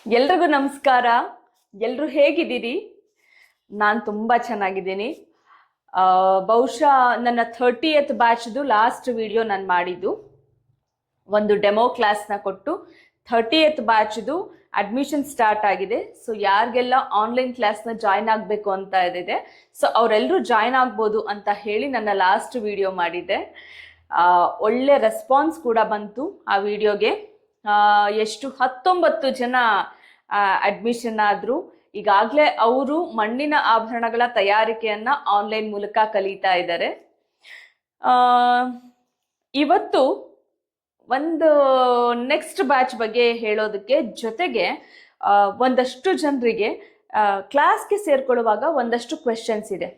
ಎಲ್ರಿಗೂ ನಮಸ್ಕಾರ. ಎಲ್ಲರೂ ಹೇಗಿದ್ದೀರಿ? ನಾನು ತುಂಬ ಚೆನ್ನಾಗಿದ್ದೀನಿ. ಬಹುಶಃ ನನ್ನ 30th ಬ್ಯಾಚ್ದು ಲಾಸ್ಟ್ ವಿಡಿಯೋ ನಾನು ಮಾಡಿದ್ದು ಒಂದು ಡೆಮೋ ಕ್ಲಾಸ್ನ ಕೊಟ್ಟು 30th ಬ್ಯಾಚ್ದು ಅಡ್ಮಿಷನ್ ಸ್ಟಾರ್ಟ್ ಆಗಿದೆ. ಸೊ ಯಾರಿಗೆಲ್ಲ ಆನ್ಲೈನ್ ಕ್ಲಾಸ್ನ ಜಾಯ್ನ್ ಆಗಬೇಕು ಅಂತ ಇದೆ, ಸೊ ಅವರೆಲ್ಲರೂ ಜಾಯ್ನ್ ಆಗ್ಬೋದು ಅಂತ ಹೇಳಿ ನನ್ನ ಲಾಸ್ಟ್ ವಿಡಿಯೋ ಮಾಡಿದ್ದೆ. ಒಳ್ಳೆ ರೆಸ್ಪಾನ್ಸ್ ಕೂಡ ಬಂತು ಆ ವಿಡಿಯೋಗೆ. ಎಷ್ಟು 19 ಜನ ಅಡ್ಮಿಷನ್ ಆದರು. ಈಗಾಗಲೇ ಅವರು ಮಣ್ಣಿನ ಆಭರಣಗಳ ತಯಾರಿಕೆಯನ್ನ ಆನ್ಲೈನ್ ಮೂಲಕ ಕಲಿತಾ ಇದ್ದಾರೆ. ಇವತ್ತು ಒಂದು ನೆಕ್ಸ್ಟ್ ಬ್ಯಾಚ್ ಬಗ್ಗೆ ಹೇಳೋದಕ್ಕೆ ಜೊತೆಗೆ ಒಂದಷ್ಟು ಜನರಿಗೆ ಕ್ಲಾಸ್ಗೆ ಸೇರ್ಕೊಳ್ಳುವಾಗ ಒಂದಷ್ಟು ಕ್ವೆಶನ್ಸ್ ಇದೆ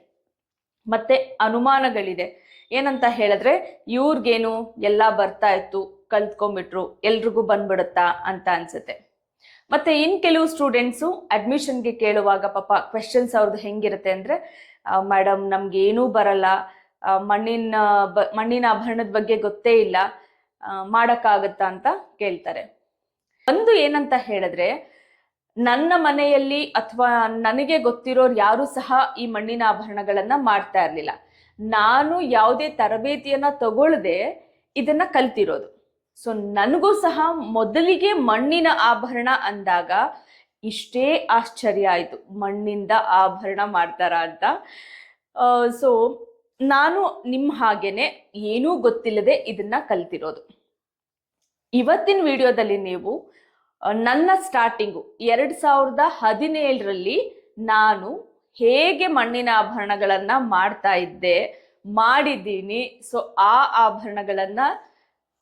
ಮತ್ತೆ ಅನುಮಾನಗಳಿದೆ. ಏನಂತ ಹೇಳಿದ್ರೆ, ಇವ್ರಿಗೇನು ಎಲ್ಲ ಬರ್ತಾ ಇತ್ತು, ಕಲ್ತ್ಕೊಂಡ್ಬಿಟ್ರು, ಎಲ್ರಿಗೂ ಬಂದ್ಬಿಡುತ್ತಾ ಅಂತ ಅನ್ಸುತ್ತೆ. ಮತ್ತೆ ಕೆಲವು ಸ್ಟೂಡೆಂಟ್ಸು ಅಡ್ಮಿಷನ್ಗೆ ಕೇಳುವಾಗ ಪಾಪ ಕ್ವೆಶನ್ಸ್ ಅವ್ರದ್ದು ಹೆಂಗಿರುತ್ತೆ ಅಂದರೆ, ಮೇಡಮ್ ನಮ್ಗೇನೂ ಬರಲ್ಲ, ಮಣ್ಣಿನ ಆಭರಣದ ಬಗ್ಗೆ ಗೊತ್ತೇ ಇಲ್ಲ, ಮಾಡೋಕ್ಕಾಗತ್ತಾ ಅಂತ ಕೇಳ್ತಾರೆ. ಒಂದು ಏನಂತ ಹೇಳಿದ್ರೆ, ನನ್ನ ಮನೆಯಲ್ಲಿ ಅಥವಾ ನನಗೆ ಗೊತ್ತಿರೋರು ಯಾರೂ ಸಹ ಈ ಮಣ್ಣಿನ ಆಭರಣಗಳನ್ನ ಮಾಡ್ತಾ ಇರಲಿಲ್ಲ. ನಾನು ಯಾವುದೇ ತರಬೇತಿಯನ್ನ ತಗೊಳ್ಳದೆ ಇದನ್ನ ಕಲ್ತಿರೋದು. ಸೊ ನನಗೂ ಸಹ ಮೊದಲಿಗೆ ಮಣ್ಣಿನ ಆಭರಣ ಅಂದಾಗ ಇಷ್ಟೇ ಆಶ್ಚರ್ಯ ಆಯಿತು, ಮಣ್ಣಿಂದ ಆಭರಣ ಮಾಡ್ತಾರ ಅಂತ. ಸೊ ನಾನು ನಿಮ್ಮ ಹಾಗೇನೆ ಏನೂ ಗೊತ್ತಿಲ್ಲದೆ ಇದನ್ನ ಕಲ್ತಿರೋದು. ಇವತ್ತಿನ ವಿಡಿಯೋದಲ್ಲಿ ನೀವು ನನ್ನ ಸ್ಟಾರ್ಟಿಂಗು 2017ರಲ್ಲಿ ನಾನು ಹೇಗೆ ಮಣ್ಣಿನ ಆಭರಣಗಳನ್ನ ಮಾಡ್ತಾ ಇದ್ದೆ, ಮಾಡಿದ್ದೀನಿ. ಸೊ ಆ ಆಭರಣಗಳನ್ನ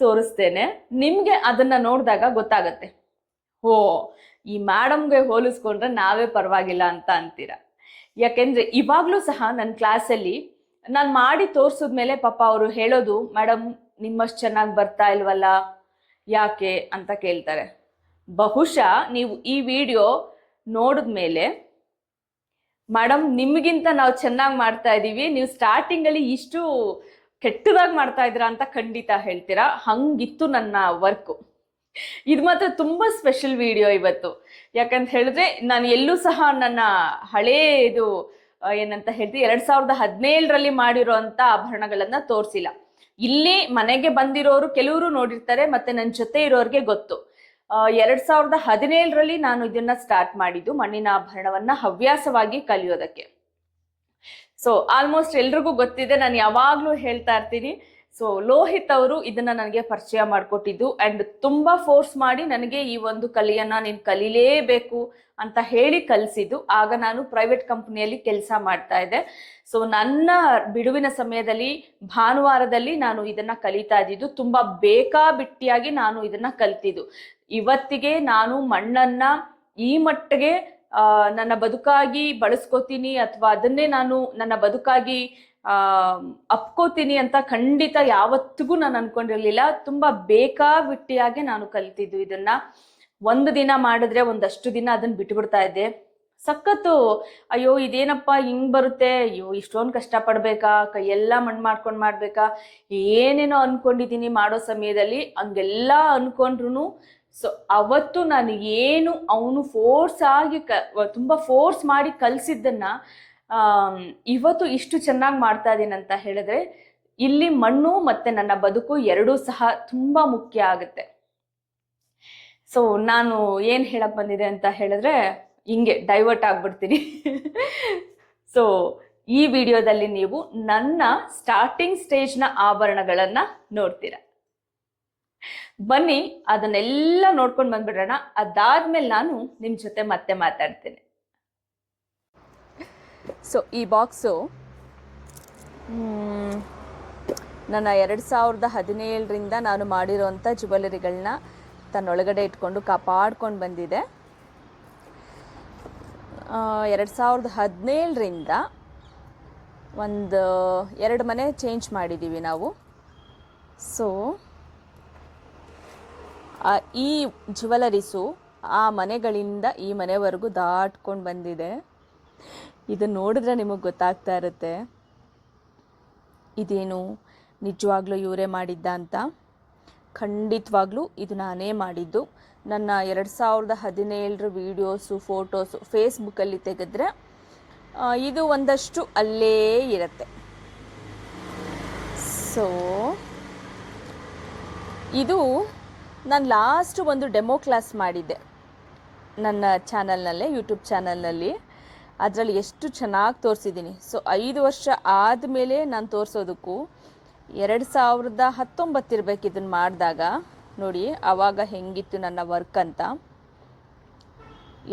ತೋರಿಸ್ತೇನೆ ನಿಮ್ಗೆ. ಅದನ್ನ ನೋಡಿದಾಗ ಗೊತ್ತಾಗತ್ತೆ, ಓ ಈ ಮೇಡಮ್ಗೆ ಹೋಲಿಸ್ಕೊಂಡ್ರೆ ನಾವೇ ಪರವಾಗಿಲ್ಲ ಅಂತ ಅಂತೀರ. ಯಾಕೆಂದ್ರೆ ಇವಾಗ್ಲೂ ಸಹ ನನ್ನ ಕ್ಲಾಸಲ್ಲಿ ನಾನು ಮಾಡಿ ತೋರಿಸಿದ್ಮೇಲೆ ಪಾಪ ಅವರು ಹೇಳೋದು, ಮೇಡಮ್ ನಿಮ್ಮಷ್ಟು ಚೆನ್ನಾಗಿ ಬರ್ತಾ ಇಲ್ವಲ್ಲ, ಯಾಕೆ ಅಂತ ಕೇಳ್ತಾರೆ. ಬಹುಶಃ ನೀವು ಈ ವಿಡಿಯೋ ನೋಡಿದ್ಮೇಲೆ, ಮೇಡಮ್ ನಿಮಗಿಂತ ನಾವು ಚೆನ್ನಾಗಿ ಮಾಡ್ತಾ ಇದ್ದೀವಿ, ನೀವು ಸ್ಟಾರ್ಟಿಂಗಲ್ಲಿ ಇಷ್ಟು ಕೆಟ್ಟದಾಗಿ ಮಾಡ್ತಾ ಇದ್ದೀರಾ ಅಂತ ಖಂಡಿತ ಹೇಳ್ತೀರಾ. ಹಂಗಿತ್ತು ನನ್ನ ವರ್ಕು. ಇದು ಮಾತ್ರ ತುಂಬ ಸ್ಪೆಷಲ್ ವಿಡಿಯೋ ಇವತ್ತು. ಯಾಕಂತ ಹೇಳಿದ್ರೆ, ನಾನು ಎಲ್ಲೂ ಸಹ ನನ್ನ ಹಳೇ ಇದು ಏನಂತ ಹೇಳ್ತೀವಿ 2017ರಲ್ಲಿ ಮಾಡಿರೋ ಅಂಥ ಆಭರಣಗಳನ್ನ ತೋರಿಸಿಲ್ಲ. ಇಲ್ಲಿ ಮನೆಗೆ ಬಂದಿರೋರು ಕೆಲವರು ನೋಡಿರ್ತಾರೆ, ಮತ್ತೆ ನನ್ನ ಜೊತೆ ಇರೋರಿಗೆ ಗೊತ್ತು. 2017ರಲ್ಲಿ ನಾನು ಇದನ್ನ ಸ್ಟಾರ್ಟ್ ಮಾಡಿದ್ದು, ಮಣ್ಣಿನ ಆಭರಣವನ್ನ ಹವ್ಯಾಸವಾಗಿ ಕಲಿಯೋದಕ್ಕೆ. ಸೊ ಆಲ್ಮೋಸ್ಟ್ ಎಲ್ರಿಗೂ ಗೊತ್ತಿದೆ, ನಾನು ಯಾವಾಗ್ಲೂ ಹೇಳ್ತಾ ಇರ್ತೀನಿ. ಸೊ ಲೋಹಿತ್ ಅವರು ಇದನ್ನ ನನಗೆ ಪರಿಚಯ ಮಾಡಿಕೊಟ್ಟಿದ್ದು ಅಂಡ್ ತುಂಬಾ ಫೋರ್ಸ್ ಮಾಡಿ ನನಗೆ ಈ ಒಂದು ಕಲೆಯನ್ನ ನೀನು ಕಲೀಲೇಬೇಕು ಅಂತ ಹೇಳಿ ಕಲಿಸಿದ್ದು. ಆಗ ನಾನು ಪ್ರೈವೇಟ್ ಕಂಪನಿಯಲ್ಲಿ ಕೆಲಸ ಮಾಡ್ತಾ ಇದ್ದೆ. ಸೊ ನನ್ನ ಬಿಡುವಿನ ಸಮಯದಲ್ಲಿ ಭಾನುವಾರದಲ್ಲಿ ನಾನು ಇದನ್ನ ಕಲಿತಾ ಇದ್ದಿದ್ದು. ತುಂಬಾ ಬೇಕಾಬಿಟ್ಟಿಯಾಗಿ ನಾನು ಇದನ್ನ ಕಲ್ತಿದ್ದು. ಇವತ್ತಿಗೆ ನಾನು ಮಣ್ಣನ್ನ ಈ ಮಟ್ಟಿಗೆ ನನ್ನ ಬದುಕಾಗಿ ಬಳಸ್ಕೋತೀನಿ ಅಥವಾ ಅದನ್ನೇ ನಾನು ನನ್ನ ಬದುಕಾಗಿ ಅಪ್ಕೋತೀನಿ ಅಂತ ಖಂಡಿತ ಯಾವತ್ತಿಗೂ ನಾನು ಅನ್ಕೊಂಡಿರ್ಲಿಲ್ಲ. ತುಂಬಾ ಬೇಕಾಬಿಟ್ಟಿಯಾಗಿ ನಾನು ಕಲಿತಿದ್ದು ಇದನ್ನ. ಒಂದು ದಿನ ಮಾಡಿದ್ರೆ ಒಂದಷ್ಟು ದಿನ ಅದನ್ನ ಬಿಟ್ಬಿಡ್ತಾ ಇದ್ದೆ. ಸಖತ್ತು ಅಯ್ಯೋ ಇದೇನಪ್ಪ ಹಿಂಗ್ ಬರುತ್ತೆ, ಅಯ್ಯೋ ಇಷ್ಟೊಂದು ಕಷ್ಟಪಡ್ಬೇಕಾ, ಕೈಯೆಲ್ಲ ಮಣ್ಣು ಮಾಡ್ಕೊಂಡು ಮಾಡ್ಬೇಕಾ, ಏನೇನೋ ಅನ್ಕೊಂಡಿದ್ದೀನಿ ಮಾಡೋ ಸಮಯದಲ್ಲಿ. ಹಂಗೆಲ್ಲ ಅನ್ಕೊಂಡ್ರು ಸೊ ಅವತ್ತು ನಾನು ಏನು ಅವನು ತುಂಬ ಫೋರ್ಸ್ ಮಾಡಿ ಕಲಿಸಿದ್ದನ್ನ ಇವತ್ತು ಇಷ್ಟು ಚೆನ್ನಾಗಿ ಮಾಡ್ತಾ ಇದ್ದೀನಿ ಅಂತ ಹೇಳಿದ್ರೆ, ಇಲ್ಲಿ ಮಣ್ಣು ಮತ್ತೆ ನನ್ನ ಬದುಕು ಎರಡೂ ಸಹ ತುಂಬಾ ಮುಖ್ಯ ಆಗುತ್ತೆ. ಸೊ ನಾನು ಏನು ಹೇಳಕ್ ಬಂದಿದೆ ಅಂತ ಹೇಳಿದ್ರೆ, ಹಿಂಗೆ ಡೈವರ್ಟ್ ಆಗ್ಬಿಡ್ತೀನಿ. ಸೊ ಈ ವಿಡಿಯೋದಲ್ಲಿ ನೀವು ನನ್ನ ಸ್ಟಾರ್ಟಿಂಗ್ ಸ್ಟೇಜ್ನ ಆಭರಣಗಳನ್ನ ನೋಡ್ತೀರಾ. ಬನ್ನಿ ಅದನ್ನೆಲ್ಲ ನೋಡ್ಕೊಂಡು ಬಂದ್ಬಿಡೋಣ. ಅದಾದ್ಮೇಲೆ ನಾನು ನಿಮ್ಮ ಜೊತೆ ಮತ್ತೆ ಮಾತಾಡ್ತೇನೆ. ಸೊ ಈ ಬಾಕ್ಸು ನನ್ನ 2017ರಿಂದ ನಾನು ಮಾಡಿರೋಂಥ ಜ್ಯುವೆಲರಿಗಳನ್ನ ತನ್ನೊಳಗಡೆ ಇಟ್ಕೊಂಡು ಕಾಪಾಡ್ಕೊಂಡು ಬಂದಿದೆ. 2017ರಿಂದ ಒಂದು 2 ಮನೆ ಚೇಂಜ್ ಮಾಡಿದ್ದೀವಿ ನಾವು. ಸೊ ಈ ಜ್ಯುವೆಲರೀಸು ಆ ಮನೆಗಳಿಂದ ಈ ಮನೆವರೆಗೂ ದಾಟ್ಕೊಂಡು ಬಂದಿದೆ. ಇದು ನೋಡಿದ್ರೆ ನಿಮಗೆ ಗೊತ್ತಾಗ್ತಾ ಇರುತ್ತೆ ಇದೇನು ನಿಜವಾಗ್ಲೂ ಇವರೇ ಮಾಡಿದ್ದ ಅಂತ. ಖಂಡಿತವಾಗ್ಲೂ ಇದು ನಾನೇ ಮಾಡಿದ್ದು. ನನ್ನ 2017 ವೀಡಿಯೋಸು ಫೋಟೋಸು ಫೇಸ್ಬುಕ್ಕಲ್ಲಿ ತೆಗೆದ್ರೆ ಇದು ಒಂದಷ್ಟು ಅಲ್ಲೇ ಇರುತ್ತೆ. ಸೊ ಇದು ನಾನು ಲಾಸ್ಟ್ ಒಂದು ಡೆಮೋ ಕ್ಲಾಸ್ ಮಾಡಿದ್ದೆ ನನ್ನ ಚಾನಲ್ನಲ್ಲೇ, ಯೂಟ್ಯೂಬ್ ಚಾನಲ್ನಲ್ಲಿ. ಅದರಲ್ಲಿ ಎಷ್ಟು ಚೆನ್ನಾಗಿ ತೋರಿಸಿದ್ದೀನಿ. ಸೊ 5 ವರ್ಷ ಆದಮೇಲೆ ನಾನು ತೋರಿಸೋದಕ್ಕೂ 2019 ಇರಬೇಕು ಇದನ್ನು ಮಾಡಿದಾಗ. ನೋಡಿ ಆವಾಗ ಹೆಂಗಿತ್ತು ನನ್ನ ವರ್ಕ್ ಅಂತ.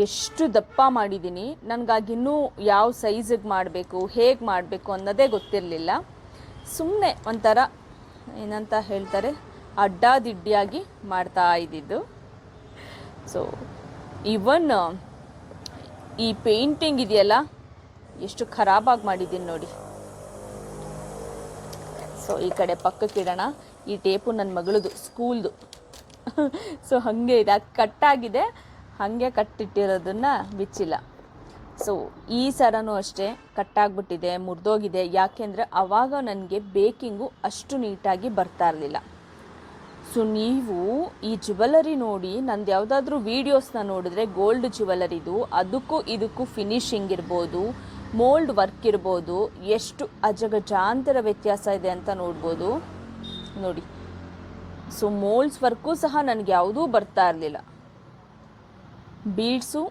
ಎಷ್ಟು ದಪ್ಪ ಮಾಡಿದ್ದೀನಿ. ನನಗಾಗಿನ್ನೂ ಯಾವ ಸೈಜಿಗೆ ಮಾಡಬೇಕು, ಹೇಗೆ ಮಾಡಬೇಕು ಅನ್ನೋದೇ ಗೊತ್ತಿರಲಿಲ್ಲ. ಸುಮ್ಮನೆ ಒಂಥರ ಏನಂತ ಹೇಳ್ತಾರೆ, ಅಡ್ಡಾದಿಡ್ಡಿಯಾಗಿ ಮಾಡ್ತಾ ಇದ್ದಿದ್ದು. ಸೊ ಇವನ್ ಈ ಪೇಂಟಿಂಗ್ ಇದೆಯಲ್ಲ, ಎಷ್ಟು ಖರಾಬಾಗಿ ಮಾಡಿದ್ದೀನಿ ನೋಡಿ. ಸೊ ಈ ಕಡೆ ಪಕ್ಕಕ್ಕಿಡೋಣ. ಈ ಟೇಪು ನನ್ನ ಮಗಳದು ಸ್ಕೂಲ್ದು. ಸೊ ಹಾಗೆ ಇದೆ, ಅದು ಕಟ್ಟಾಗಿದೆ, ಹಾಗೆ ಕಟ್ಟಿಟ್ಟಿರೋದನ್ನು ಬಿಚ್ಚಿಲ್ಲ. ಸೊ ಈ ಸರನೂ ಅಷ್ಟೇ ಕಟ್ಟಾಗ್ಬಿಟ್ಟಿದೆ, ಮುರಿದೋಗಿದೆ. ಯಾಕೆಂದರೆ ಆವಾಗ ನನಗೆ ಬೇಕಿಂಗು ಅಷ್ಟು ನೀಟಾಗಿ ಬರ್ತಾ ಇರಲಿಲ್ಲ. ಸೊ ನೀವು ಈ ಜ್ಯುವೆಲರಿ ನೋಡಿ, ನಂದು ಯಾವುದಾದ್ರೂ ವೀಡಿಯೋಸ್ನ ನೋಡಿದ್ರೆ ಗೋಲ್ಡ್ ಜ್ಯುವೆಲರಿದು ಅದಕ್ಕೂ ಇದಕ್ಕೂ ಫಿನಿಶಿಂಗ್ ಇರ್ಬೋದು, ಮೋಲ್ಡ್ ವರ್ಕ್ ಇರ್ಬೋದು, ಎಷ್ಟು ಅಜಗಜಾಂತರ ವ್ಯತ್ಯಾಸ ಇದೆ ಅಂತ ನೋಡ್ಬೋದು ನೋಡಿ. ಸೊ ಮೋಲ್ಡ್ಸ್ ವರ್ಕು ಸಹ ನನಗೆ ಯಾವುದೂ ಬರ್ತಾ ಇರಲಿಲ್ಲ. ಬೀಡ್ಸು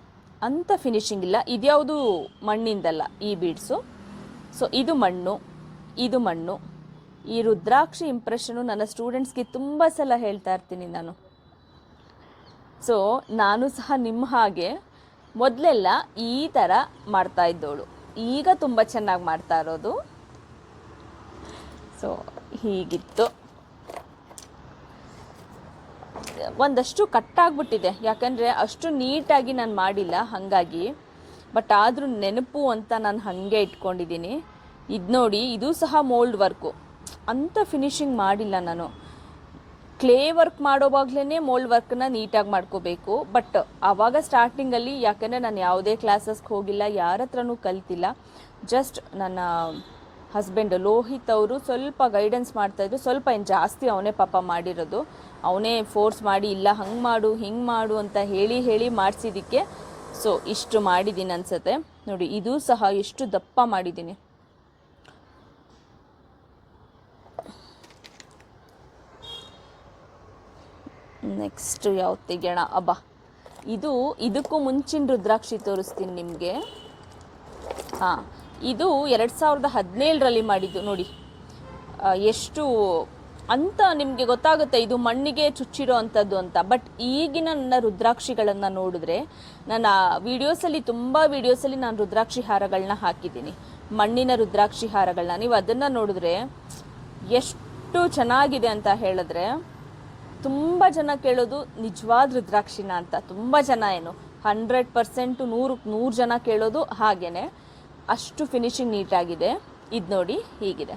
ಅಂಥ ಫಿನಿಶಿಂಗ್ ಇಲ್ಲ. ಇದ್ಯಾವುದು ಮಣ್ಣಿಂದಲ್ಲ ಈ ಬೀಡ್ಸು. ಸೊ ಇದು ಮಣ್ಣು, ಇದು ಮಣ್ಣು. ಈ ರುದ್ರಾಕ್ಷಿ ಇಂಪ್ರೆಷನು ನನ್ನ ಸ್ಟೂಡೆಂಟ್ಸ್ಗೆ ತುಂಬ ಸಲ ಹೇಳ್ತಾ ಇರ್ತೀನಿ ನಾನು. ಸೊ ನಾನು ಸಹ ನಿಮ್ಮ ಹಾಗೆ ಮೊದಲೆಲ್ಲ ಈ ಥರ ಮಾಡ್ತಾ ಇದ್ದವಳು, ಈಗ ತುಂಬ ಚೆನ್ನಾಗಿ ಮಾಡ್ತಾ ಇರೋದು. ಸೊ ಹೀಗಿತ್ತು. ಒಂದಷ್ಟು ಕಟ್ಟಾಗ್ಬಿಟ್ಟಿದೆ, ಯಾಕಂದರೆ ಅಷ್ಟು ನೀಟಾಗಿ ನಾನು ಮಾಡಿಲ್ಲ ಹಾಗಾಗಿ. ಬಟ್ ಆದರೂ ನೆನಪು ಅಂತ ನಾನು ಹಾಗೆ ಇಟ್ಕೊಂಡಿದ್ದೀನಿ. ಇದು ನೋಡಿ, ಇದು ಸಹ ಮೋಲ್ಡ್ ವರ್ಕು, ಅಂಥ ಫಿನಿಶಿಂಗ್ ಮಾಡಿಲ್ಲ ನಾನು. ಕ್ಲೇ ವರ್ಕ್ ಮಾಡೋವಾಗಲೇ ಮೋಲ್ಡ್ ವರ್ಕನ್ನ ನೀಟಾಗಿ ಮಾಡ್ಕೋಬೇಕು. ಬಟ್ ಆವಾಗ ಸ್ಟಾರ್ಟಿಂಗಲ್ಲಿ, ಯಾಕಂದರೆ ನಾನು ಯಾವುದೇ ಕ್ಲಾಸಸ್ಗೆ ಹೋಗಿಲ್ಲ, ಯಾರ ಹತ್ರನೂ ಕಲ್ತಿಲ್ಲ. ಜಸ್ಟ್ ನನ್ನ ಹಸ್ಬೆಂಡ್ ಲೋಹಿತ್ ಅವರು ಸ್ವಲ್ಪ ಗೈಡೆನ್ಸ್ ಮಾಡ್ತಾಯಿದ್ರು. ಸ್ವಲ್ಪ ಏನು ಜಾಸ್ತಿ ಅವನೇ ಪಾಪ ಮಾಡಿರೋದು. ಅವನೇ ಫೋರ್ಸ್ ಮಾಡಿ, ಇಲ್ಲ ಹಂಗೆ ಮಾಡು ಹಿಂಗೆ ಮಾಡು ಅಂತ ಹೇಳಿ ಹೇಳಿ ಮಾಡಿಸಿದ್ದಕ್ಕೆ ಸೊ ಇಷ್ಟು ಮಾಡಿದ್ದೀನಿ ಅನಿಸುತ್ತೆ. ನೋಡಿ ಇದು ಸಹ ಎಷ್ಟು ದಪ್ಪ ಮಾಡಿದ್ದೀನಿ. ನೆಕ್ಸ್ಟು ಯಾವ್ದು ತೆಗೆಯೋಣ? ಅಬ್ಬಾ, ಇದಕ್ಕೂ ಮುಂಚಿನ ರುದ್ರಾಕ್ಷಿ ತೋರಿಸ್ತೀನಿ ನಿಮಗೆ. ಹಾಂ, ಇದು 2017ರಲ್ಲಿ ಮಾಡಿದ್ದು ನೋಡಿ. ಎಷ್ಟು ಅಂತ ನಿಮಗೆ ಗೊತ್ತಾಗುತ್ತೆ ಇದು ಮಣ್ಣಿಗೆ ಚುಚ್ಚಿರೋ ಅಂಥದ್ದು ಅಂತ. ಬಟ್ ಈಗಿನ ನನ್ನ ರುದ್ರಾಕ್ಷಿಗಳನ್ನು ನೋಡಿದ್ರೆ, ನನ್ನ ವೀಡಿಯೋಸಲ್ಲಿ ತುಂಬ ವೀಡಿಯೋಸಲ್ಲಿ ನಾನು ರುದ್ರಾಕ್ಷಿ ಹಾರಗಳನ್ನ ಹಾಕಿದ್ದೀನಿ, ಮಣ್ಣಿನ ರುದ್ರಾಕ್ಷಿ ಹಾರಗಳನ್ನ. ನೀವು ಅದನ್ನು ನೋಡಿದ್ರೆ ಎಷ್ಟು ಚೆನ್ನಾಗಿದೆ ಅಂತ ಹೇಳಿದ್ರೆ, ತುಂಬ ಜನ ಕೇಳೋದು ನಿಜವಾದ ರುದ್ರಾಕ್ಷಿನ ಅಂತ. ತುಂಬ ಜನ ಏನು 100% 100 ಜನ ಕೇಳೋದು ಹಾಗೇ. ಅಷ್ಟು ಫಿನಿಶಿಂಗ್ ನೀಟಾಗಿದೆ. ಇದು ನೋಡಿ ಹೀಗಿದೆ.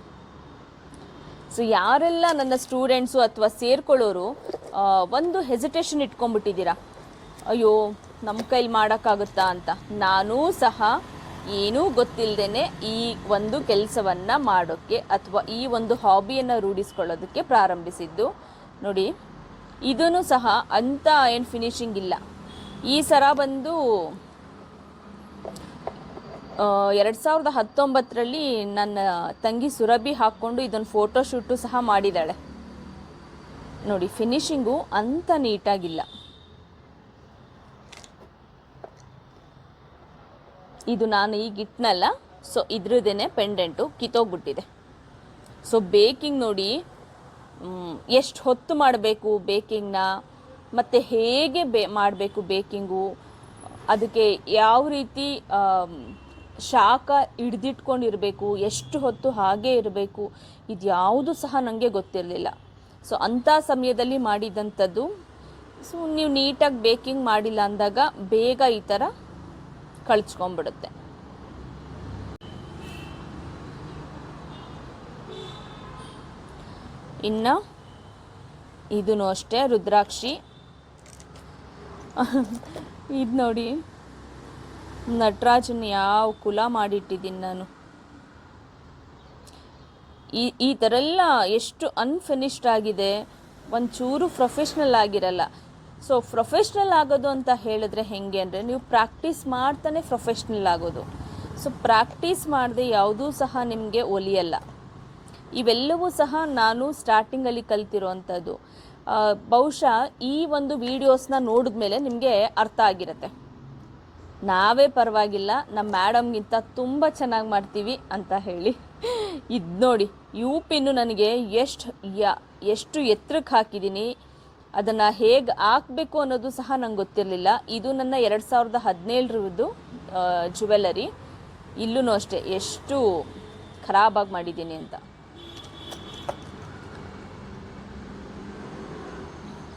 ಸೊ ಯಾರೆಲ್ಲ ನನ್ನ ಸ್ಟೂಡೆಂಟ್ಸು ಅಥವಾ ಸೇರ್ಕೊಳ್ಳೋರು ಒಂದು ಹೆಸಿಟೇಷನ್ ಇಟ್ಕೊಂಡ್ಬಿಟ್ಟಿದ್ದೀರಾ, ಅಯ್ಯೋ ನಮ್ಮ ಕೈಲಿ ಮಾಡೋಕ್ಕಾಗುತ್ತಾ ಅಂತ. ನಾನೂ ಸಹ ಏನೂ ಗೊತ್ತಿಲ್ಲದೇ ಈ ಒಂದು ಕೆಲಸವನ್ನು ಮಾಡೋಕ್ಕೆ ಅಥವಾ ಈ ಒಂದು ಹಾಬಿಯನ್ನು ರೂಢಿಸ್ಕೊಳ್ಳೋದಕ್ಕೆ ಪ್ರಾರಂಭಿಸಿದ್ದು. ನೋಡಿ ಇದೂ ಸಹ ಅಂಥ ಏನು ಫಿನಿಶಿಂಗ್ ಇಲ್ಲ. ಈ ಸರ ಬಂದು 2019ರಲ್ಲಿ ನನ್ನ ತಂಗಿ ಸುರಭಿ ಹಾಕ್ಕೊಂಡು ಇದೊಂದು ಫೋಟೋಶೂಟು ಸಹ ಮಾಡಿದ್ದಾಳೆ. ನೋಡಿ ಫಿನಿಶಿಂಗು ಅಂಥ ನೀಟಾಗಿಲ್ಲ. ಇದು ನಾನು ಈಗ ಇಟ್ನಲ್ಲ, ಸೊ ಇದ್ರದ್ದೇನೆ ಪೆಂಡೆಂಟು ಕಿತ್ತೋಗ್ಬಿಟ್ಟಿದೆ. ಸೊ ಬೇಕಿಂಗ್ ನೋಡಿ ಎಷ್ಟು ಹೊತ್ತು ಮಾಡಬೇಕು ಬೇಕಿಂಗ್ನ, ಮತ್ತು ಹೇಗೆ ಮಾಡಬೇಕು ಬೇಕಿಂಗು, ಅದಕ್ಕೆ ಯಾವ ರೀತಿ ಶಾಖ ಹಿಡ್ದಿಟ್ಕೊಂಡಿರಬೇಕು, ಎಷ್ಟು ಹೊತ್ತು ಹಾಗೇ ಇರಬೇಕು, ಇದು ಯಾವುದು ಸಹ ನನಗೆ ಗೊತ್ತಿರಲಿಲ್ಲ. ಸೊ ಅಂಥ ಸಮಯದಲ್ಲಿ ಮಾಡಿದಂಥದ್ದು. ಸೊ ನೀವು ನೀಟಾಗಿ ಬೇಕಿಂಗ್ ಮಾಡಿಲ್ಲ ಅಂದಾಗ ಬೇಗ ಈ ಥರ ಕಳ್ಚ್ಕೊಂಡ್ಬಿಡುತ್ತೆ. ಇನ್ನು ಇದೂ ಅಷ್ಟೇ ರುದ್ರಾಕ್ಷಿ. ಇದು ನೋಡಿ ನಟರಾಜನ ಯಾವ ಕುಲ ಮಾಡಿಟ್ಟಿದ್ದೀನಿ ನಾನು. ಈ ಥರ ಎಲ್ಲ ಎಷ್ಟು ಅನ್ಫಿನಿಶ್ಡ್ ಆಗಿದೆ, ಒಂಚೂರು ಪ್ರೊಫೆಷ್ನಲ್ ಆಗಿರಲ್ಲ. ಸೊ ಪ್ರೊಫೆಷ್ನಲ್ ಆಗೋದು ಅಂತ ಹೇಳಿದ್ರೆ ಹೆಂಗೆ ಅಂದರೆ, ನೀವು ಪ್ರಾಕ್ಟೀಸ್ ಮಾಡ್ತಾನೆ ಪ್ರೊಫೆಷ್ನಲ್ ಆಗೋದು. ಸೊ ಪ್ರಾಕ್ಟೀಸ್ ಮಾಡದೆ ಯಾವುದೂ ಸಹ ನಿಮಗೆ ಒಲಿಯಲ್ಲ. ಇವೆಲ್ಲವೂ ಸಹ ನಾನು ಸ್ಟಾರ್ಟಿಂಗಲ್ಲಿ ಕಲ್ತಿರೋವಂಥದ್ದು. ಬಹುಶಃ ಈ ಒಂದು ವೀಡಿಯೋಸ್ನ ನೋಡಿದ ಮೇಲೆ ನಿಮಗೆ ಅರ್ಥ ಆಗಿರುತ್ತೆ, ನಾವೇ ಪರವಾಗಿಲ್ಲ ನಮ್ಮ ಮೇಡಮ್ಗಿಂತ ತುಂಬ ಚೆನ್ನಾಗಿ ಮಾಡ್ತೀವಿ ಅಂತ ಹೇಳಿ. ಇದು ನೋಡಿ, ಯು ಪಿನ್ನು ನನಗೆ ಎಷ್ಟು ಎತ್ತರಕ್ಕೆ ಹಾಕಿದ್ದೀನಿ, ಅದನ್ನು ಹೇಗೆ ಹಾಕಬೇಕು ಅನ್ನೋದು ಸಹ ನಂಗೆ ಗೊತ್ತಿರಲಿಲ್ಲ. ಇದು ನನ್ನ 2017 ಜುವೆಲ್ಲರಿ. ಇಲ್ಲೂ ಅಷ್ಟೇ ಎಷ್ಟು ಖರಾಬಾಗಿ ಮಾಡಿದ್ದೀನಿ ಅಂತ.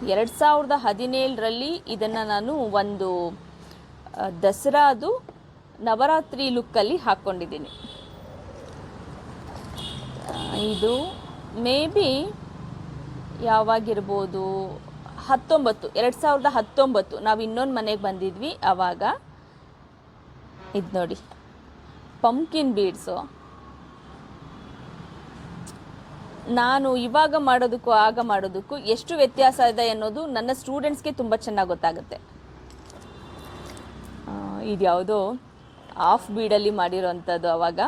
2017 ಇದನ್ನು ನಾನು ಒಂದು ದಸರಾದು ನವರಾತ್ರಿ ಲುಕ್ಕಲ್ಲಿ ಹಾಕ್ಕೊಂಡಿದ್ದೀನಿ. ಇದು ಮೇ ಬಿ ಯಾವಾಗಿರ್ಬೋದು, 2019 ನಾವು ಇನ್ನೊಂದು ಮನೆಗೆ ಬಂದಿದ್ವಿ ಆವಾಗ. ಇದು ನೋಡಿ, ಪಂಪ್ಕಿನ್ ಬೀಡ್ಸು. ನಾನು ಇವಾಗ ಮಾಡೋದಕ್ಕೂ ಆಗ ಮಾಡೋದಕ್ಕೂ ಎಷ್ಟು ವ್ಯತ್ಯಾಸ ಇದೆ ಅನ್ನೋದು ನನ್ನ ಸ್ಟೂಡೆಂಟ್ಸ್ಗೆ ತುಂಬ ಚೆನ್ನಾಗಿ ಗೊತ್ತಾಗುತ್ತೆ. ಇದು ಯಾವುದೋ ಆಫ್ ಬೀಡಲ್ಲಿ ಮಾಡಿರೋವಂಥದ್ದು. ಆವಾಗ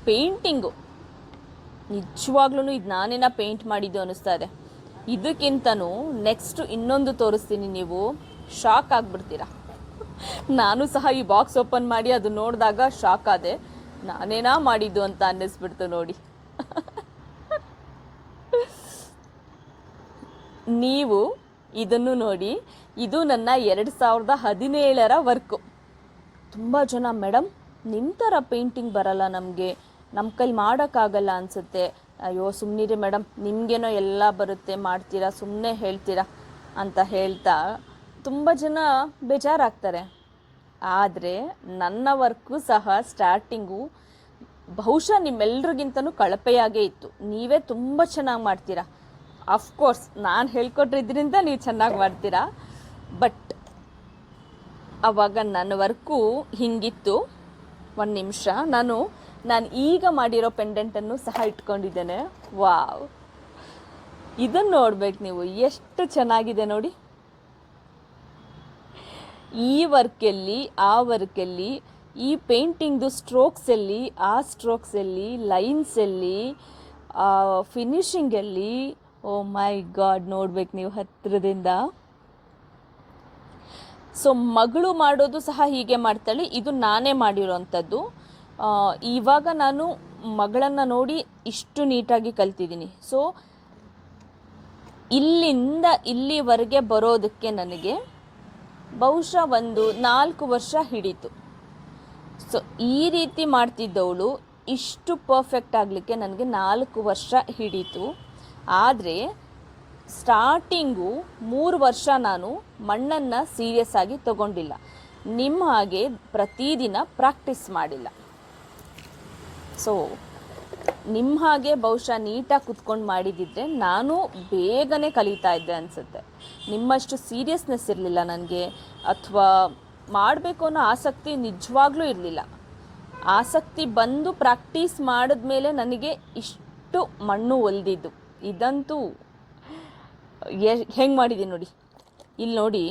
ಪೇಂಟಿಂಗು ನಿಜವಾಗ್ಲೂ ಇದು ನಾನೇನ ಪೇಂಟ್ ಮಾಡಿದ್ದು ಅನ್ನಿಸ್ತಾ ಇದೆ. ಇದಕ್ಕಿಂತನೂ ನೆಕ್ಸ್ಟ್ ಇನ್ನೊಂದು ತೋರಿಸ್ತೀನಿ, ನೀವು ಶಾಕ್ ಆಗಿಬಿಡ್ತೀರ. ನಾನು ಸಹ ಈ ಬಾಕ್ಸ್ ಓಪನ್ ಮಾಡಿ ಅದು ನೋಡಿದಾಗ ಶಾಕ್ ಆದೆ, ನಾನೇನಾ ಮಾಡಿದ್ದು ಅಂತ ಅನ್ನಿಸ್ಬಿಡ್ತು ನೋಡಿ. ನೀವು ಇದನ್ನು ನೋಡಿ, ಇದು ನನ್ನ 2017 ವರ್ಕು. ತುಂಬ ಜನ, ಮೇಡಮ್ ನಿಮ್ಮ ಥರ ಪೇಂಟಿಂಗ್ ಬರಲ್ಲ ನಮಗೆ, ನಮ್ಮ ಕೈಲಿ ಮಾಡೋಕ್ಕಾಗಲ್ಲ ಅನಿಸುತ್ತೆ, ಅಯ್ಯೋ ಸುಮ್ಮನಿರಿ ಮೇಡಮ್, ನಿಮಗೇನೋ ಎಲ್ಲ ಬರುತ್ತೆ ಮಾಡ್ತೀರಾ, ಸುಮ್ಮನೆ ಹೇಳ್ತೀರಾ ಅಂತ ಹೇಳ್ತಾ ತುಂಬ ಜನ ಬೇಜಾರಾಗ್ತಾರೆ. ಆದರೆ ನನ್ನ ವರ್ಕು ಸಹ ಸ್ಟಾರ್ಟಿಂಗು ಬಹುಶಃ ನಿಮ್ಮೆಲ್ರಿಗಿಂತನೂ ಕಳಪೆಯಾಗೇ ಇತ್ತು. ನೀವೇ ತುಂಬ ಚೆನ್ನಾಗಿ ಮಾಡ್ತೀರಾ. ಅಫ್ಕೋರ್ಸ್ ನಾನು ಹೇಳ್ಕೊಟ್ಟಿದ್ರಿಂದ ನೀವು ಚೆನ್ನಾಗಿ ಮಾಡ್ತೀರಾ, ಬಟ್ ಆವಾಗ ನನ್ನ ವರ್ಕು ಹಿಂಗಿತ್ತು. ಒಂದು ನಿಮಿಷ, ನಾನು ಈಗ ಮಾಡಿರೋ ಪೆಂಡೆಂಟನ್ನು ಸಹ ಇಟ್ಕೊಂಡಿದ್ದೇನೆ. ವಾವ್, ಇದನ್ನು ನೋಡ್ಬೇಕು ನೀವು, ಎಷ್ಟು ಚೆನ್ನಾಗಿದೆ ನೋಡಿ. ಈ ವರ್ಕಲ್ಲಿ ಆ ವರ್ಕಲ್ಲಿ, ಈ ಪೇಂಟಿಂಗ್ದು ಸ್ಟ್ರೋಕ್ಸಲ್ಲಿ ಆ ಸ್ಟ್ರೋಕ್ಸಲ್ಲಿ, ಲೈನ್ಸಲ್ಲಿ, ಫಿನಿಷಿಂಗಲ್ಲಿ, ಓ ಮೈ ಗಾಡ್, ನೋಡ್ಬೇಕು ನೀವು ಹತ್ತಿರದಿಂದ. ಸೊ ಮಗಳು ಮಾಡೋದು ಸಹ ಹೀಗೆ ಮಾಡ್ತಾಳೆ. ಇದು ನಾನೇ ಮಾಡಿರೋವಂಥದ್ದು. ಇವಾಗ ನಾನು ಮಗಳನ್ನು ನೋಡಿ ಇಷ್ಟು ನೀಟಾಗಿ ಕಲ್ತಿದ್ದೀನಿ. ಸೊ ಇಲ್ಲಿಂದ ಇಲ್ಲಿವರೆಗೆ ಬರೋದಕ್ಕೆ ನನಗೆ ಬಹುಶಃ ಒಂದು 4 ವರ್ಷ ಹಿಡಿತು. ಸೊ ಈ ರೀತಿ ಮಾಡ್ತಿದ್ದವಳು ಇಷ್ಟು ಪರ್ಫೆಕ್ಟ್ ಆಗಲಿಕ್ಕೆ ನನಗೆ 4 ವರ್ಷ ಹಿಡಿತು. ಆದರೆ ಸ್ಟಾರ್ಟಿಂಗು 3 ವರ್ಷ ನಾನು ಮಣ್ಣನ್ನು ಸೀರಿಯಸ್ ಆಗಿ ತಗೊಂಡಿಲ್ಲ. ನಿಮ್ಮ ಹಾಗೆ ಪ್ರತಿದಿನ ಪ್ರಾಕ್ಟೀಸ್ ಮಾಡಿಲ್ಲ. ಸೊ ನಿಮ್ಮ ಹಾಗೆ ಬಹುಶಃ ನೀಟಾಗಿ ಕುತ್ಕೊಂಡು ಮಾಡಿದ್ದಿದ್ರೆ ನಾನು ಬೇಗನೆ ಕಲಿತಾ ಇದ್ದೆ ಅನಿಸುತ್ತೆ. ನಿಮ್ಮಷ್ಟು ಸೀರಿಯಸ್ನೆಸ್ ಇರಲಿಲ್ಲ ನನಗೆ, ಅಥವಾ ಮಾಡಬೇಕು ಅನ್ನೋ ಆಸಕ್ತಿ ನಿಜವಾಗ್ಲೂ ಇರಲಿಲ್ಲ. ಆಸಕ್ತಿ ಬಂದು ಪ್ರಾಕ್ಟೀಸ್ ಮಾಡಿದ್ಮೇಲೆ ನನಗೆ ಇಷ್ಟು ಮಣ್ಣು ಒಲ್ದಿದ್ದು. ಇದಂತೂ ಹೆಂಗೆ ಮಾಡಿದ್ದೀನಿ ನೋಡಿ, ಇಲ್ಲಿ ನೋಡಿ.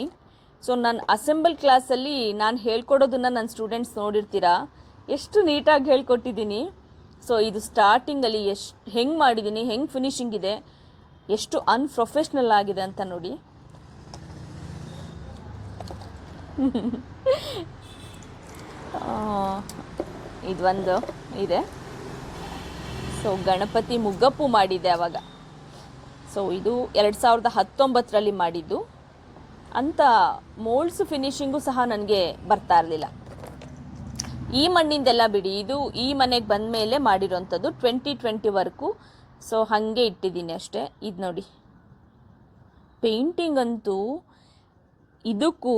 ಸೊ ನಾನು ಅಸೆಂಬಲ್ ಕ್ಲಾಸಲ್ಲಿ ನಾನು ಹೇಳ್ಕೊಡೋದನ್ನು ನನ್ನ ಸ್ಟೂಡೆಂಟ್ಸ್ ನೋಡಿರ್ತೀರಾ, ಎಷ್ಟು ನೀಟಾಗಿ ಹೇಳ್ಕೊಟ್ಟಿದ್ದೀನಿ. ಸೊ ಇದು ಸ್ಟಾರ್ಟಿಂಗಲ್ಲಿ ಹೆಂಗೆ ಮಾಡಿದ್ದೀನಿ, ಹೆಂಗೆ ಫಿನಿಶಿಂಗ್ ಇದೆ, ಎಷ್ಟು ಅನ್ಪ್ರೊಫೆಷ್ನಲ್ ಆಗಿದೆ ಅಂತ ನೋಡಿ. ಇದೊಂದು ಇದೆ. ಸೊ ಗಣಪತಿ ಮುಗ್ಗಪ್ಪು ಮಾಡಿದ್ದೆ ಆವಾಗ. ಸೊ ಇದು 2019 ಮಾಡಿದ್ದು. ಅಂಥ ಮೋಲ್ಡ್ಸ್ ಫಿನಿಷಿಂಗು ಸಹ ನನಗೆ ಬರ್ತಾ ಇರಲಿಲ್ಲ. ಈ ಮಣ್ಣಿಂದೆಲ್ಲ ಬಿಡಿ, ಇದು ಈ ಮನೆಗೆ ಬಂದ ಮೇಲೆ ಮಾಡಿರೋಂಥದ್ದು 2020 ವರ್ಕು. ಸೊ ಹಾಗೆ ಇಟ್ಟಿದ್ದೀನಿ ಅಷ್ಟೇ. ಇದು ನೋಡಿ, ಪೇಂಟಿಂಗ್ ಅಂತೂ ಇದಕ್ಕೂ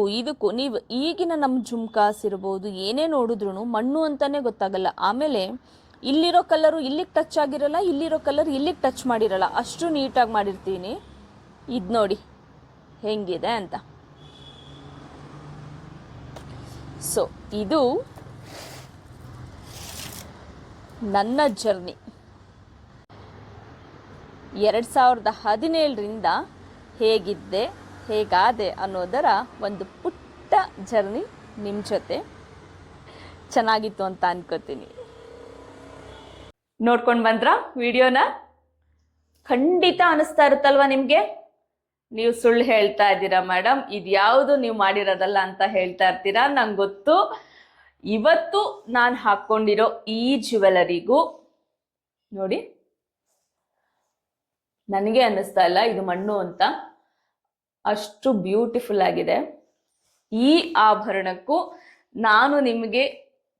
ನೀವು ಈಗಿನ ನಮ್ಮ ಜುಮ್ಕಾಸ್ ಇರ್ಬೋದು, ಏನೇ ನೋಡಿದ್ರೂ ಮಣ್ಣು ಅಂತಲೇ ಗೊತ್ತಾಗಲ್ಲ. ಆಮೇಲೆ ಇಲ್ಲಿರೋ ಕಲರು ಇಲ್ಲಿಗೆ ಟಚ್ ಆಗಿರಲ್ಲ, ಇಲ್ಲಿರೋ ಕಲರ್ ಇಲ್ಲಿಗೆ ಟಚ್ ಮಾಡಿರಲ್ಲ, ಅಷ್ಟು ನೀಟಾಗಿ ಮಾಡಿರ್ತೀನಿ. ಇದು ನೋಡಿ ಹೆಂಗಿದೆ ಅಂತ. ಸೊ ಇದು ನನ್ನ ಜರ್ನಿ. 2017ರಿಂದ ಹೇಗಿದ್ದೆ, ಹೇಗಾದೆ ಅನ್ನೋದರ ಒಂದು ಪುಟ್ಟ ಜರ್ನಿ ನಿಮ್ಮ ಜೊತೆ. ಚೆನ್ನಾಗಿತ್ತು ಅಂತ ಅನ್ಕೋತೀನಿ. ನೋಡ್ಕೊಂಡು ಬಂದ್ರಾ ವಿಡಿಯೋನ? ಖಂಡಿತ ಅನಿಸ್ತಾ ಇರುತ್ತಲ್ವ ನಿಮಗೆ, ನೀವು ಸುಳ್ಳು ಹೇಳ್ತಾ ಇದ್ದೀರಾ ಮೇಡಮ್, ಇದ್ಯಾವುದು ನೀವು ಮಾಡಿರೋದಲ್ಲ ಅಂತ ಹೇಳ್ತಾ ಇರ್ತೀರಾ. ನಂಗೆ ಗೊತ್ತು. ಇವತ್ತು ನಾನು ಹಾಕ್ಕೊಂಡಿರೋ ಈ ಜ್ಯುವೆಲರಿಗೂ ನೋಡಿ, ನನಗೆ ಅನ್ನಿಸ್ತಾ ಇಲ್ಲ ಇದು ಮಣ್ಣು ಅಂತ, ಅಷ್ಟು ಬ್ಯೂಟಿಫುಲ್ ಆಗಿದೆ. ಈ ಆಭರಣಕ್ಕೂ ನಾನು ನಿಮಗೆ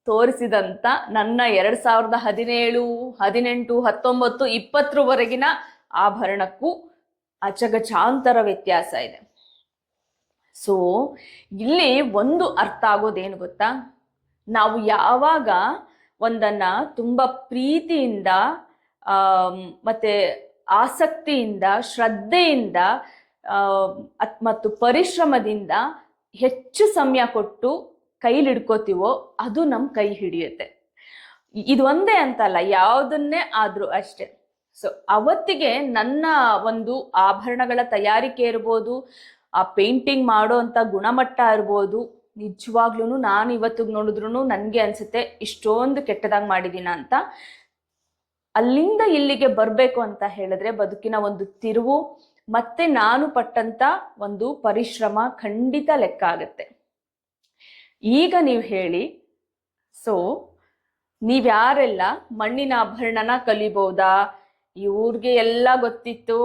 ತೋರಿಸಿದಂಥ ನನ್ನ 2017, 18, 19, 20ವರೆಗಿನ ಆಭರಣಕ್ಕೂ ಅಜಗಜಾಂತರ ವ್ಯತ್ಯಾಸ ಇದೆ. ಸೊ ಇಲ್ಲಿ ಒಂದು ಅರ್ಥ ಆಗೋದೇನು ಗೊತ್ತಾ, ನಾವು ಯಾವಾಗ ಒಂದನ್ನ ತುಂಬ ಪ್ರೀತಿಯಿಂದ ಮತ್ತೆ ಆಸಕ್ತಿಯಿಂದ, ಶ್ರದ್ಧೆಯಿಂದ ಮತ್ತು ಪರಿಶ್ರಮದಿಂದ ಹೆಚ್ಚು ಸಮಯ ಕೊಟ್ಟು ಕೈಲಿಡ್ಕೋತೀವೋ ಅದು ನಮ್ಮ ಕೈ ಹಿಡಿಯುತ್ತೆ. ಇದು ಒಂದೇ ಅಂತಲ್ಲ, ಯಾವುದನ್ನೇ ಆದ್ರೂ ಅಷ್ಟೆ. ಸೊ ಅವತ್ತಿಗೆ ನನ್ನ ಒಂದು ಆಭರಣಗಳ ತಯಾರಿಕೆ ಇರ್ಬೋದು, ಆ ಪೇಂಟಿಂಗ್ ಮಾಡೋ ಅಂತ ಗುಣಮಟ್ಟ ಇರ್ಬೋದು, ನಿಜವಾಗ್ಲೂ ನಾನು ಇವತ್ತಿಗೆ ನೋಡಿದ್ರು ನನಗೆ ಅನ್ಸುತ್ತೆ ಇಷ್ಟೊಂದು ಕೆಟ್ಟದಾಗಿ ಮಾಡಿದೀನ ಅಂತ. ಅಲ್ಲಿಂದ ಇಲ್ಲಿಗೆ ಬರಬೇಕು ಅಂತ ಹೇಳಿದ್ರೆ ಬದುಕಿನ ಒಂದು ತಿರುವು ಮತ್ತೆ ನಾನು ಪಟ್ಟಂತ ಒಂದು ಪರಿಶ್ರಮ ಖಂಡಿತ ಲೆಕ್ಕ ಆಗುತ್ತೆ. ಈಗ ನೀವು ಹೇಳಿ, ಸೊ ನೀವ್ಯಾರೆಲ್ಲ ಮಣ್ಣಿನ ಆಭರಣನ ಕಲಿಬಹುದಾ, ಇವ್ರಿಗೆ ಎಲ್ಲ ಗೊತ್ತಿತ್ತು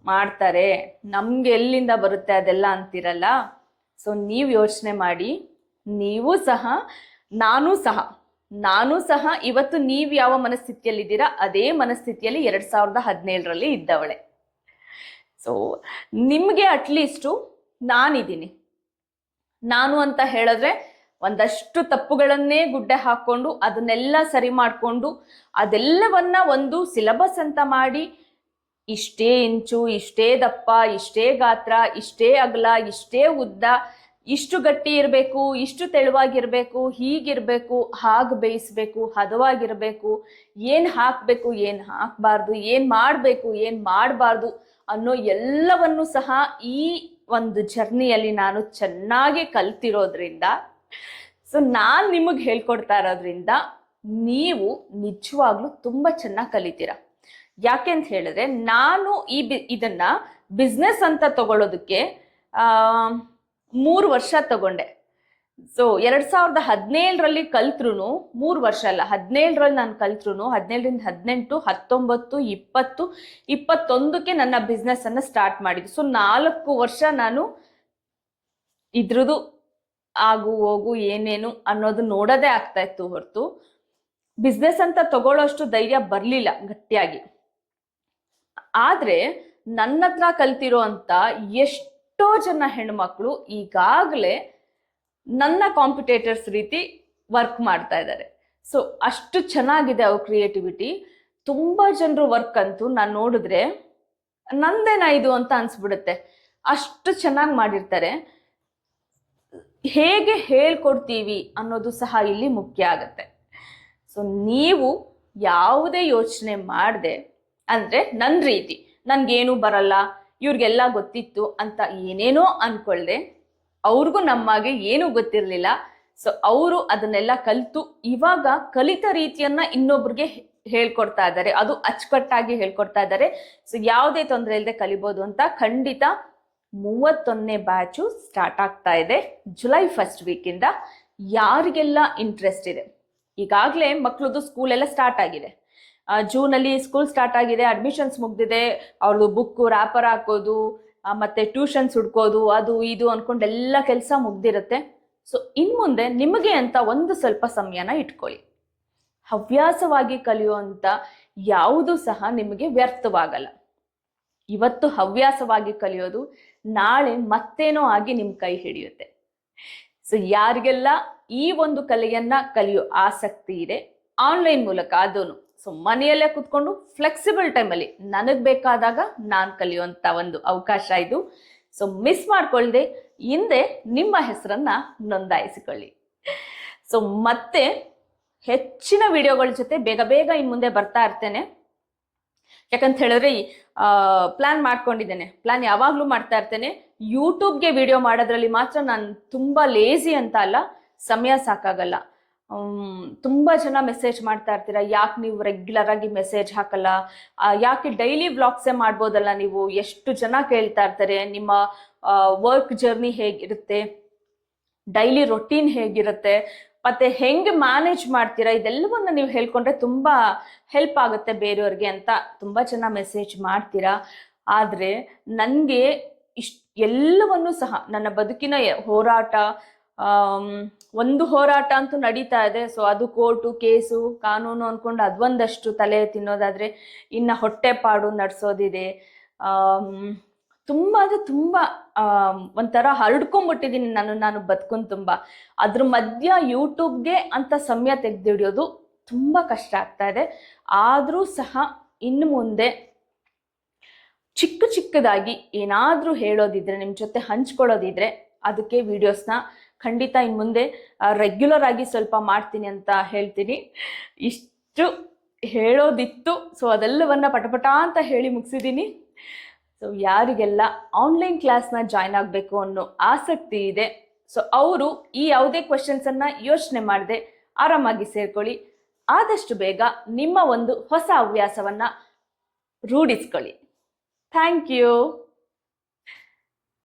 ಮಾಡ್ತಾರೆ, ನಮ್ಗೆ ಎಲ್ಲಿಂದ ಬರುತ್ತೆ ಅದೆಲ್ಲ ಅಂತಿರಲ್ಲ. ಸೊ ನೀವು ಯೋಚನೆ ಮಾಡಿ, ನೀವು ಸಹ ನಾನು ಸಹ ಇವತ್ತು ನೀವು ಯಾವ ಮನಸ್ಥಿತಿಯಲ್ಲಿದ್ದೀರಾ ಅದೇ ಮನಸ್ಥಿತಿಯಲ್ಲಿ 2017ರಲ್ಲಿ ಇದ್ದವಳೆ. ಸೊ ನಿಮಗೆ ಅಟ್ಲೀಸ್ಟು ನಾನಿದ್ದೀನಿ. ನಾನು ಅಂತ ಹೇಳಿದ್ರೆ ಒಂದಷ್ಟು ತಪ್ಪುಗಳನ್ನೇ ಗುಡ್ಡೆ ಹಾಕ್ಕೊಂಡು ಅದನ್ನೆಲ್ಲ ಸರಿ ಮಾಡಿಕೊಂಡು ಅದೆಲ್ಲವನ್ನ ಒಂದು ಸಿಲೆಬಸ್ ಅಂತ ಮಾಡಿ, ಇಷ್ಟೇ ಇಂಚು, ಇಷ್ಟೇ ದಪ್ಪ, ಇಷ್ಟೇ ಗಾತ್ರ, ಇಷ್ಟೇ ಅಗಲ, ಇಷ್ಟೇ ಉದ್ದ, ಇಷ್ಟು ಗಟ್ಟಿ ಇರಬೇಕು, ಇಷ್ಟು ತೆಳುವಾಗಿರ್ಬೇಕು, ಹೀಗಿರ್ಬೇಕು, ಹಾಗೆ ಬೇಯಿಸ್ಬೇಕು, ಹದವಾಗಿರ್ಬೇಕು, ಏನು ಹಾಕಬೇಕು, ಏನು ಹಾಕಬಾರ್ದು, ಏನು ಮಾಡಬೇಕು, ಏನು ಮಾಡಬಾರ್ದು ಅನ್ನೋ ಎಲ್ಲವನ್ನು ಸಹ ಈ ಒಂದು ಜರ್ನಿಯಲ್ಲಿ ನಾನು ಚೆನ್ನಾಗಿ ಕಲ್ತಿರೋದ್ರಿಂದ, ಸೊ ನಾನು ನಿಮಗೆ ಹೇಳ್ಕೊಡ್ತಾ ಇರೋದ್ರಿಂದ ನೀವು ನಿಜವಾಗ್ಲೂ ತುಂಬ ಚೆನ್ನಾಗಿ ಕಲಿತೀರಾ. ಯಾಕೆ ಅಂತ ಹೇಳಿದ್ರೆ, ನಾನು ಇದನ್ನ ಬಿಸ್ನೆಸ್ ಅಂತ ತಗೊಳ್ಳೋದಕ್ಕೆ 3 ವರ್ಷ ತಗೊಂಡೆ. ಸೊ 2017ರಲ್ಲಿ ಕಲ್ತ್ರು 3 ವರ್ಷ ಅಲ್ಲ, 17ರಲ್ಲಿ ನಾನು ಕಲ್ತ್ರು 17ರಿಂದ 18, 19, 20, 21ಕ್ಕೆ ನನ್ನ ಬಿಸ್ನೆಸ್ ಅನ್ನ ಸ್ಟಾರ್ಟ್ ಮಾಡಿದ್ದು. ಸೊ 4 ವರ್ಷ ನಾನು ಇದ್ರದ್ದು ಆಗು ಹೋಗು ಏನೇನು ಅನ್ನೋದು ನೋಡೋದೇ ಆಗ್ತಾ ಇತ್ತು ಹೊರತು ಬಿಸ್ನೆಸ್ ಅಂತ ತಗೊಳ್ಳೋಷ್ಟು ಧೈರ್ಯ ಬರಲಿಲ್ಲ ಗಟ್ಟಿಯಾಗಿ. ಆದ್ರೆ ನನ್ನ ಹತ್ರ ಕಲ್ತಿರೋ ಅಂತ ಎಷ್ಟೋ ಜನ ಹೆಣ್ಮಕ್ಳು ಈಗಾಗಲೇ ನನ್ನ ಕಾಂಪಿಟೇಟರ್ಸ್ ರೀತಿ ವರ್ಕ್ ಮಾಡ್ತಾ ಇದ್ದಾರೆ. ಸೊ ಅಷ್ಟು ಚೆನ್ನಾಗಿದೆ ಅವ್ರ ಕ್ರಿಯೇಟಿವಿಟಿ. ತುಂಬಾ ಜನರು ವರ್ಕ್ ಅಂತೂ ನಾನು ನೋಡಿದ್ರೆ ನಂದೇನಾ ಇದು ಅಂತ ಅನ್ಸ್ಬಿಡುತ್ತೆ, ಅಷ್ಟು ಚೆನ್ನಾಗಿ ಮಾಡಿರ್ತಾರೆ. ಹೇಗೆ ಹೇಳ್ಕೊಡ್ತೀವಿ ಅನ್ನೋದು ಸಹ ಇಲ್ಲಿ ಮುಖ್ಯ ಆಗುತ್ತೆ. ಸೊ ನೀವು ಯಾವುದೇ ಯೋಚನೆ ಮಾಡದೆ, ಅಂದರೆ ನನ್ನ ರೀತಿ ನನಗೇನು ಬರಲ್ಲ, ಇವ್ರಿಗೆಲ್ಲ ಗೊತ್ತಿತ್ತು ಅಂತ ಏನೇನೋ ಅನ್ಕೊಳ್ದೆ, ಅವ್ರಿಗೂ ನಮ್ಮಾಗೆ ಏನೂ ಗೊತ್ತಿರಲಿಲ್ಲ. ಸೊ ಅವರು ಅದನ್ನೆಲ್ಲ ಕಲಿತು ಇವಾಗ ಕಲಿತ ರೀತಿಯನ್ನ ಇನ್ನೊಬ್ರಿಗೆ ಹೇಳ್ಕೊಡ್ತಾ ಇದ್ದಾರೆ, ಅದು ಅಚ್ಚುಕಟ್ಟಾಗಿ ಹೇಳ್ಕೊಡ್ತಾ ಇದ್ದಾರೆ. ಸೊ ಯಾವುದೇ ತೊಂದರೆ ಇಲ್ಲದೆ ಕಲಿಬೋದು ಅಂತ ಖಂಡಿತ 31ನೇ ಬ್ಯಾಚು ಸ್ಟಾರ್ಟ್ ಆಗ್ತಾ ಇದೆ ಜುಲೈ 1st ವೀಕಿಂದ. ಯಾರಿಗೆಲ್ಲ ಇಂಟ್ರೆಸ್ಟ್ ಇದೆ, ಈಗಾಗಲೇ ಮಕ್ಕಳದು ಸ್ಕೂಲ್ ಎಲ್ಲ ಸ್ಟಾರ್ಟ್ ಆಗಿದೆ, ಜೂನಲ್ಲಿ ಸ್ಕೂಲ್ ಸ್ಟಾರ್ಟ್ ಆಗಿದೆ, ಅಡ್ಮಿಷನ್ಸ್ ಮುಗ್ದಿದೆ, ಅವ್ರದ್ದು ಬುಕ್ಕು ರ್ಯಾಪರ್ ಹಾಕೋದು ಮತ್ತೆ ಟ್ಯೂಷನ್ಸ್ ಹುಡ್ಕೋದು ಅದು ಇದು ಅನ್ಕೊಂಡು ಎಲ್ಲ ಕೆಲಸ ಮುಗ್ದಿರುತ್ತೆ. ಸೊ ಇನ್ನು ಮುಂದೆ ನಿಮಗೆ ಅಂತ ಒಂದು ಸ್ವಲ್ಪ ಸಮಯನ ಇಟ್ಕೊಳ್ಳಿ. ಹವ್ಯಾಸವಾಗಿ ಕಲಿಯುವಂಥ ಯಾವುದು ಸಹ ನಿಮಗೆ ವ್ಯರ್ಥವಾಗಲ್ಲ. ಇವತ್ತು ಹವ್ಯಾಸವಾಗಿ ಕಲಿಯೋದು ನಾಳೆ ಮತ್ತೇನೋ ಆಗಿ ನಿಮ್ಮ ಕೈ ಹಿಡಿಯುತ್ತೆ. ಸೊ ಯಾರಿಗೆಲ್ಲ ಈ ಒಂದು ಕಲೆಯನ್ನ ಕಲಿಯೋ ಆಸಕ್ತಿ ಇದೆ, ಆನ್ಲೈನ್ ಮೂಲಕ ಅದನ್ನು, ಸೊ ಮನೆಯಲ್ಲೇ ಕುತ್ಕೊಂಡು ಫ್ಲೆಕ್ಸಿಬಲ್ ಟೈಮಲ್ಲಿ ನನಗೆ ಬೇಕಾದಾಗ ನಾನು ಕಲಿಯುವಂಥ ಒಂದು ಅವಕಾಶ ಇದು. ಸೊ ಮಿಸ್ ಮಾಡ್ಕೊಳ್ದೆ ಹಿಂದೆ ನಿಮ್ಮ ಹೆಸರನ್ನ ನೋಂದಾಯಿಸಿಕೊಳ್ಳಿ. ಸೊ ಮತ್ತೆ ಹೆಚ್ಚಿನ ವಿಡಿಯೋಗಳ ಜೊತೆ ಬೇಗ ಬೇಗ ಇನ್ನು ಮುಂದೆ ಬರ್ತಾ ಇರ್ತೇನೆ. ಯಾಕಂತ ಹೇಳಿದ್ರೆ ಪ್ಲಾನ್ ಮಾಡ್ಕೊಂಡಿದ್ದೇನೆ, ಪ್ಲಾನ್ ಯಾವಾಗ್ಲೂ ಮಾಡ್ತಾ ಇರ್ತೇನೆ. ಯೂಟ್ಯೂಬ್ಗೆ ವಿಡಿಯೋ ಮಾಡೋದ್ರಲ್ಲಿ ಮಾತ್ರ ನಾನು ತುಂಬಾ ಲೇಜಿ ಅಂತ ಅಲ್ಲ, ಸಮಯ ಸಾಕಾಗಲ್ಲ. ತುಂಬಾ ಜನ ಮೆಸೇಜ್ ಮಾಡ್ತಾ ಇರ್ತೀರಾ, ಯಾಕೆ ನೀವು ರೆಗ್ಯುಲರ್ ಆಗಿ ಮೆಸೇಜ್ ಹಾಕಲ್ಲ, ಯಾಕೆ ಡೈಲಿ ವ್ಲಾಗ್ಸೇ ಮಾಡ್ಬೋದಲ್ಲ ನೀವು, ಎಷ್ಟು ಜನ ಕೇಳ್ತಾ ಇರ್ತಾರೆ ನಿಮ್ಮ ವರ್ಕ್ ಜರ್ನಿ ಹೇಗಿರುತ್ತೆ, ಡೈಲಿ ರೊಟೀನ್ ಹೇಗಿರುತ್ತೆ, ಮತ್ತೆ ಹೆಂಗೆ ಮ್ಯಾನೇಜ್ ಮಾಡ್ತೀರಾ, ಇದೆಲ್ಲವನ್ನ ನೀವು ಹೇಳ್ಕೊಂಡ್ರೆ ತುಂಬಾ ಹೆಲ್ಪ್ ಆಗುತ್ತೆ ಬೇರೆಯವ್ರಿಗೆ ಅಂತ ತುಂಬಾ ಜನ ಮೆಸೇಜ್ ಮಾಡ್ತೀರಾ. ಆದ್ರೆ ನನಗೆ ಎಲ್ಲವನ್ನೂ ಸಹ ನನ್ನ ಬದುಕಿನ ಹೋರಾಟ, ಒಂದು ಹೋರಾಟ ಅಂತೂ ನಡೀತಾ ಇದೆ. ಸೊ ಅದು ಕೋರ್ಟು ಕೇಸು ಕಾನೂನು ಅನ್ಕೊಂಡು ಅದೊಂದಷ್ಟು ತಲೆ ತಿನ್ನೋದಾದ್ರೆ, ಇನ್ನ ಹೊಟ್ಟೆಪಾಡು ನಡೆಸೋದಿದೆ. ತುಂಬ ಅಂದರೆ ತುಂಬ ಒಂಥರ ಹರಡ್ಕೊಂಡ್ಬಿಟ್ಟಿದ್ದೀನಿ ನಾನು ಬದುಕೊಂಡ್ ತುಂಬ. ಅದ್ರ ಮಧ್ಯ ಯೂಟ್ಯೂಬ್ಗೆ ಅಂತ ಸಮಯ ತೆಗೆದಿಡಿಯೋದು ತುಂಬ ಕಷ್ಟ ಆಗ್ತಾ ಇದೆ. ಆದರೂ ಸಹ ಇನ್ನು ಮುಂದೆ ಚಿಕ್ಕದಾಗಿ ಏನಾದರೂ ಹೇಳೋದಿದ್ರೆ, ನಿಮ್ಮ ಜೊತೆ ಹಂಚ್ಕೊಳ್ಳೋದಿದ್ರೆ ಅದಕ್ಕೆ ವಿಡಿಯೋಸ್ನ ಖಂಡಿತ ಇನ್ನು ಮುಂದೆ ರೆಗ್ಯುಲರ್ ಆಗಿ ಸ್ವಲ್ಪ ಮಾಡ್ತೀನಿ ಅಂತ ಹೇಳ್ತೀನಿ. ಇಷ್ಟು ಹೇಳೋದಿತ್ತು. ಸೊ ಅದೆಲ್ಲವನ್ನ ಪಟಪಟ ಅಂತ ಹೇಳಿ ಮುಗಿಸಿದ್ದೀನಿ. ಸೊ ಯಾರಿಗೆಲ್ಲ ಆನ್ಲೈನ್ ಕ್ಲಾಸ್ನ ಜಾಯ್ನ್ ಆಗಬೇಕು ಅನ್ನೋ ಆಸಕ್ತಿ ಇದೆ, ಸೊ ಅವರು ಈ ಯಾವುದೇ ಕ್ವೆಶನ್ಸನ್ನು ಯೋಚನೆ ಮಾಡದೆ ಆರಾಮಾಗಿ ಸೇರ್ಕೊಳ್ಳಿ. ಆದಷ್ಟು ಬೇಗ ನಿಮ್ಮ ಒಂದು ಹೊಸ ಹವ್ಯಾಸವನ್ನು ರೂಢಿಸ್ಕೊಳ್ಳಿ. Thank you.